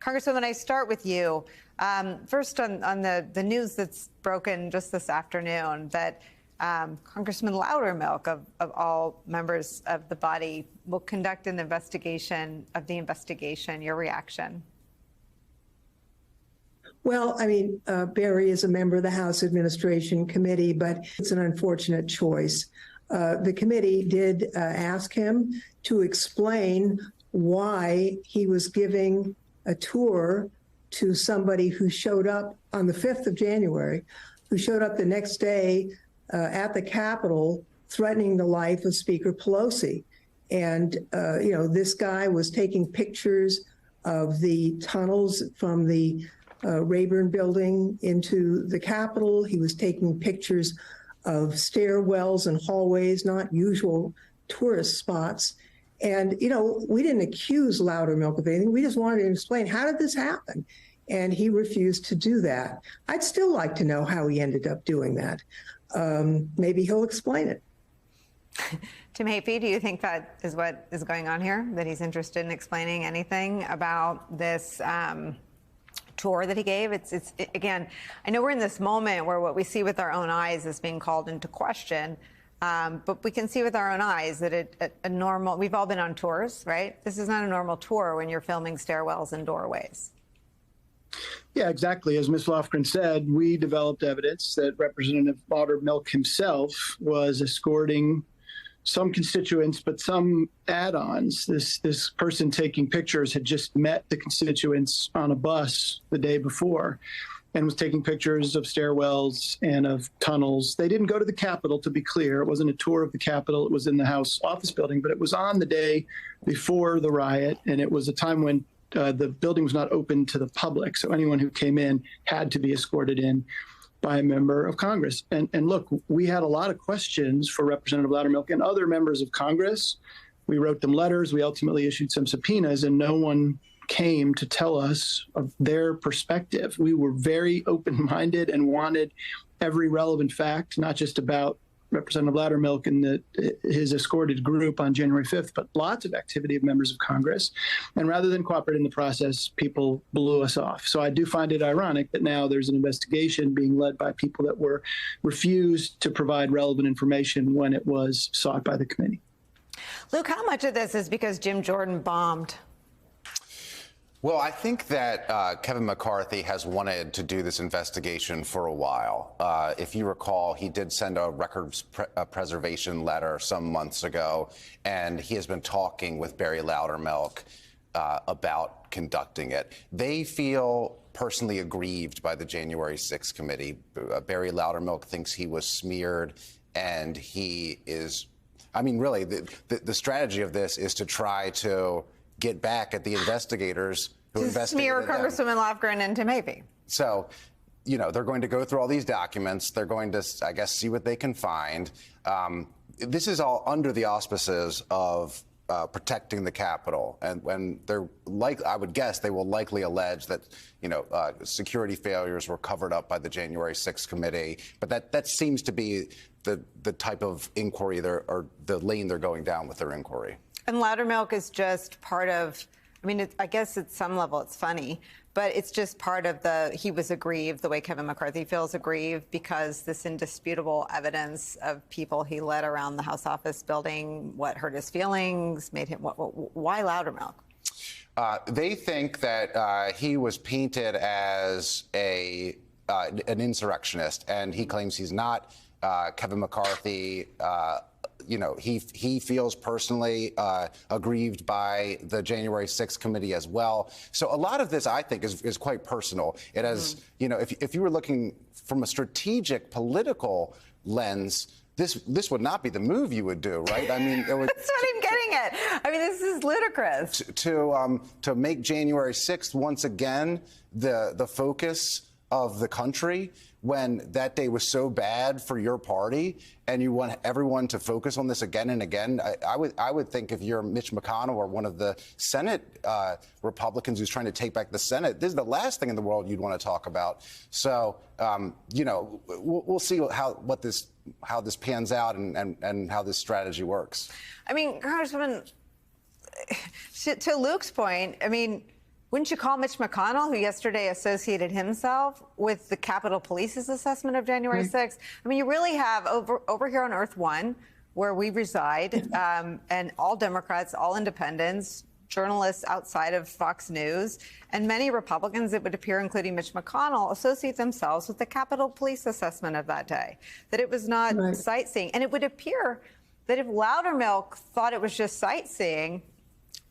Congresswoman, I start with you. First, on the news that's broken just this afternoon that Congressman Loudermilk, of all members of the body, will conduct an investigation of the investigation. Your reaction? Well, I mean, Barry is a member of the House Administration Committee, but it's an unfortunate choice. The committee did ask him to explain why he was giving a tour to somebody who showed up on the 5th of January, who showed up the next day at the Capitol threatening the life of Speaker Pelosi. And, this guy was taking pictures of the tunnels from the Rayburn building into the Capitol. He was taking pictures of stairwells and hallways, not usual tourist spots. And, we didn't accuse Loudermilk of anything. We just wanted to explain, how did this happen? And he refused to do that. I'd still like to know how he ended up doing that. Maybe he'll explain it. Tim Hapey, do you think that is what is going on here, that he's interested in explaining anything about this tour that he gave? Again, I know we're in this moment where what we see with our own eyes is being called into question, but we can see with our own eyes that we've all been on tours, right? This is not a normal tour when you're filming stairwells and doorways. Yeah, exactly. As Ms. Lofgren said, we developed evidence that Representative Loudermilk himself was escorting some constituents, but some add-ons. This person taking pictures had just met the constituents on a bus the day before and was taking pictures of stairwells and of tunnels. They didn't go to the Capitol, to be clear. It wasn't a tour of the Capitol. It was in the House office building, but it was on the day before the riot, and it was a time when the building was not open to the public. So anyone who came in had to be escorted in by a member of Congress. And look, we had a lot of questions for Representative Loudermilk and other members of Congress. We wrote them letters. We ultimately issued some subpoenas, and no one came to tell us of their perspective. We were very open-minded and wanted every relevant fact, not just about Representative Loudermilk and his escorted group on January 5th, but lots of activity of members of Congress. And rather than cooperate in the process, people blew us off. So I do find it ironic that now there's an investigation being led by people that were refused to provide relevant information when it was sought by the committee. Luke, how much of this is because Jim Jordan bombed? Well, I think that Kevin McCarthy has wanted to do this investigation for a while. If you recall, he did send a records preservation letter some months ago, and he has been talking with Barry Loudermilk about conducting it. They feel personally aggrieved by the January 6th committee. Barry Loudermilk thinks he was smeared, and he is, I mean, really, the strategy of this is to try to get back at the investigators who investigated them. Smear Congresswoman Lofgren and Tim Hapey. So, they're going to go through all these documents. They're going to, I guess, see what they can find. This is all under the auspices of protecting the Capitol. And when they're I would guess they will likely allege that, security failures were covered up by the January 6th committee. But that seems to be the type of inquiry or the lane they're going down with their inquiry. And Loudermilk is just part of, I guess at some level it's funny, but it's just part of he was aggrieved the way Kevin McCarthy feels aggrieved because this indisputable evidence of people he led around the House office building, what hurt his feelings, made him, why Loudermilk? They think that he was painted as an insurrectionist, and he claims he's not. Kevin McCarthy, he feels personally aggrieved by the January 6th committee as well. So a lot of this, I think, is quite personal. It has, if you were looking from a strategic political lens, this would not be the move you would do, right? I mean, it would, that's what I'm getting at. This is ludicrous. To make January 6th once again the focus of the country, when that day was so bad for your party and you want everyone to focus on this again and again. I would think if you're Mitch McConnell or one of the Senate Republicans who's trying to take back the Senate, this is the last thing in the world you'd want to talk about. So, we'll see how this pans out and how this strategy works. Congresswoman, to Luke's point, Wouldn't you call Mitch McConnell, who yesterday associated himself with the Capitol Police's assessment of January 6th? I mean, you really have over here on Earth One, where we reside, and all Democrats, all independents, journalists outside of Fox News, and many Republicans, it would appear, including Mitch McConnell, associate themselves with the Capitol Police assessment of that day, that it was not sightseeing. And it would appear that if Loudermilk thought it was just sightseeing,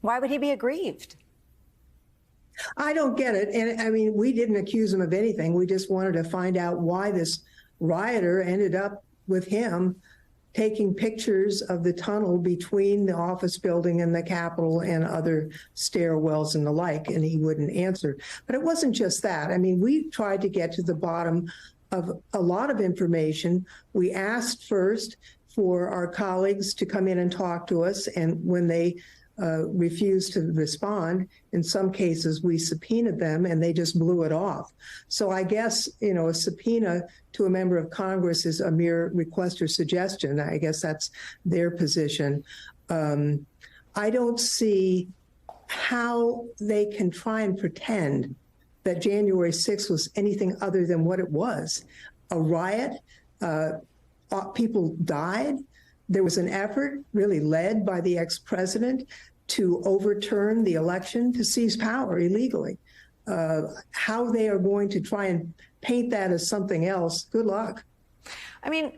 why would he be aggrieved? I don't get it. And I mean, we didn't accuse him of anything. We just wanted to find out why this rioter ended up with him taking pictures of the tunnel between the office building and the Capitol and other stairwells and the like, and he wouldn't answer. But it wasn't just that. I mean, we tried to get to the bottom of a lot of information. We asked first for our colleagues to come in and talk to us, and when they refused to respond, in some cases we subpoenaed them and they just blew it off. So I guess, you know, a subpoena to a member of Congress is a mere request or suggestion. I guess that's their position. I don't see how they can try and pretend that January 6th was anything other than what it was, a riot. People died. There was an effort really led by the ex-president to overturn the election, to seize power illegally. How they are going to try and paint that as something else, good luck. I mean,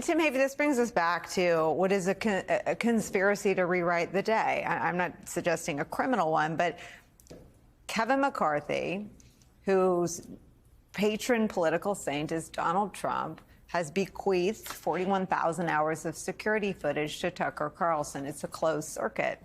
Tim Heaphy, this brings us back to what is a conspiracy to rewrite the day. I'm not suggesting a criminal one, but Kevin McCarthy, whose patron political saint is Donald Trump, has bequeathed 41,000 hours of security footage to Tucker Carlson. It's a closed circuit.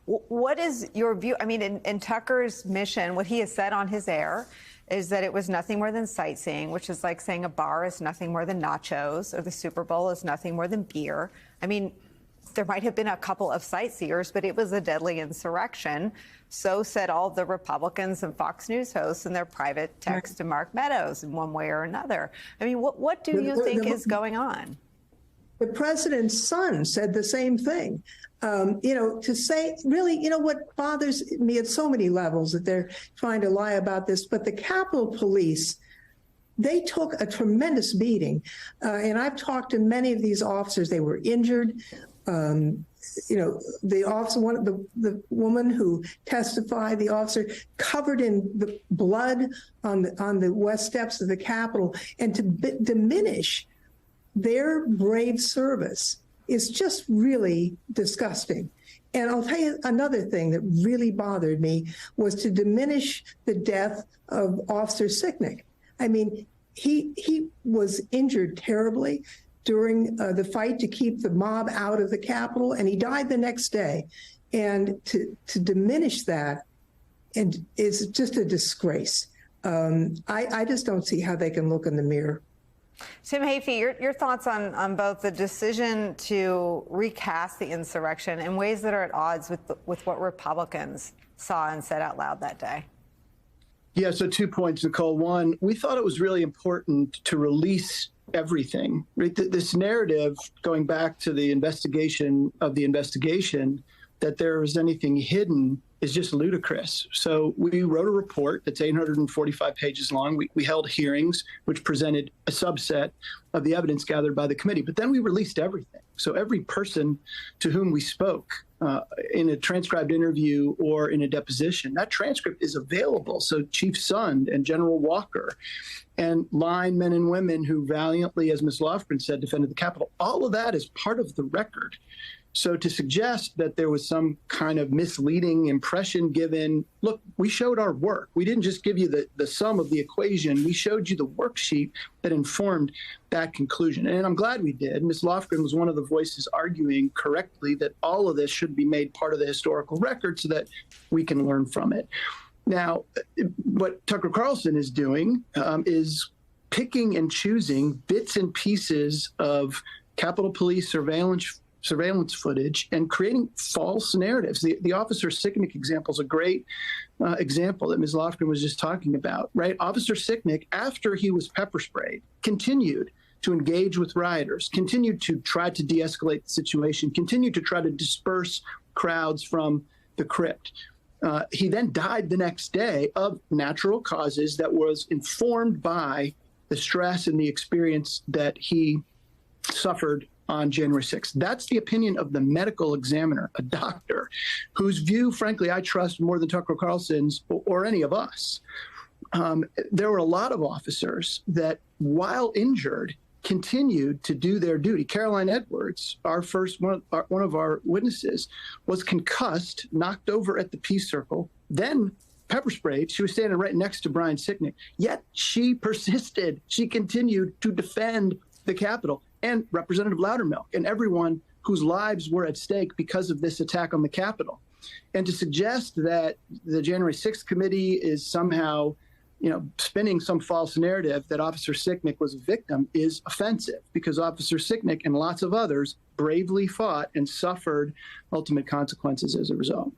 What is your view? I mean, in Tucker's mission, what he has said on his air is that it was nothing more than sightseeing, which is like saying a bar is nothing more than nachos or the Super Bowl is nothing more than beer. I mean, there might have been a couple of sightseers, but it was a deadly insurrection. So said all the Republicans and Fox News hosts in their private text to Mark Meadows in one way or another. I mean, what do you think is going on? The president's son said the same thing. You know, to say, really, you know, what bothers me at so many levels that they're trying to lie about this, but the Capitol Police, they took a tremendous beating. And I've talked to many of these officers. They were injured. You know, the officer, the woman who testified, the officer covered in the blood on the west steps of the Capitol, and to diminish their brave service is just really disgusting. And I'll tell you another thing that really bothered me was to diminish the death of Officer Sicknick. I mean, he was injured terribly during the fight to keep the mob out of the Capitol, and he died the next day. And to diminish that and is just a disgrace. I just don't see how they can look in the mirror. Tim Heaphy, your thoughts on both the decision to recast the insurrection in ways that are at odds with what Republicans saw and said out loud that day? Yeah, so 2 points, Nicole. One, we thought it was really important to release everything. Right? This narrative, going back to the investigation of the investigation, that there was anything hidden is just ludicrous. So we wrote a report that's 845 pages long. We held hearings, which presented a subset of the evidence gathered by the committee. But then we released everything. So every person to whom we spoke in a transcribed interview or in a deposition, that transcript is available. So Chief Sund and General Walker and line men and women who valiantly, as Ms. Lofgren said, defended the Capitol, all of that is part of the record. So to suggest that there was some kind of misleading impression given, look, we showed our work. We didn't just give you the sum of the equation. We showed you the worksheet that informed that conclusion. And I'm glad we did. Ms. Lofgren was one of the voices arguing correctly that all of this should be made part of the historical record so that we can learn from it. Now, what Tucker Carlson is doing is picking and choosing bits and pieces of Capitol Police surveillance footage and creating false narratives. The Officer Sicknick example is a great example that Ms. Lofgren was just talking about, right? Officer Sicknick, after he was pepper sprayed, continued to engage with rioters, continued to try to de-escalate the situation, continued to try to disperse crowds from the crypt. He then died the next day of natural causes that was informed by the stress and the experience that he suffered on January 6th. That's the opinion of the medical examiner, a doctor, whose view, frankly, I trust more than Tucker Carlson's or any of us. There were a lot of officers that, while injured, continued to do their duty. Caroline Edwards, one of our witnesses, was concussed, knocked over at the Peace Circle, then pepper sprayed. She was standing right next to Brian Sicknick. Yet she persisted. She continued to defend the Capitol and Representative Loudermilk and everyone whose lives were at stake because of this attack on the Capitol. And to suggest that the January 6th committee is somehow, spinning some false narrative that Officer Sicknick was a victim is offensive, because Officer Sicknick and lots of others bravely fought and suffered ultimate consequences as a result.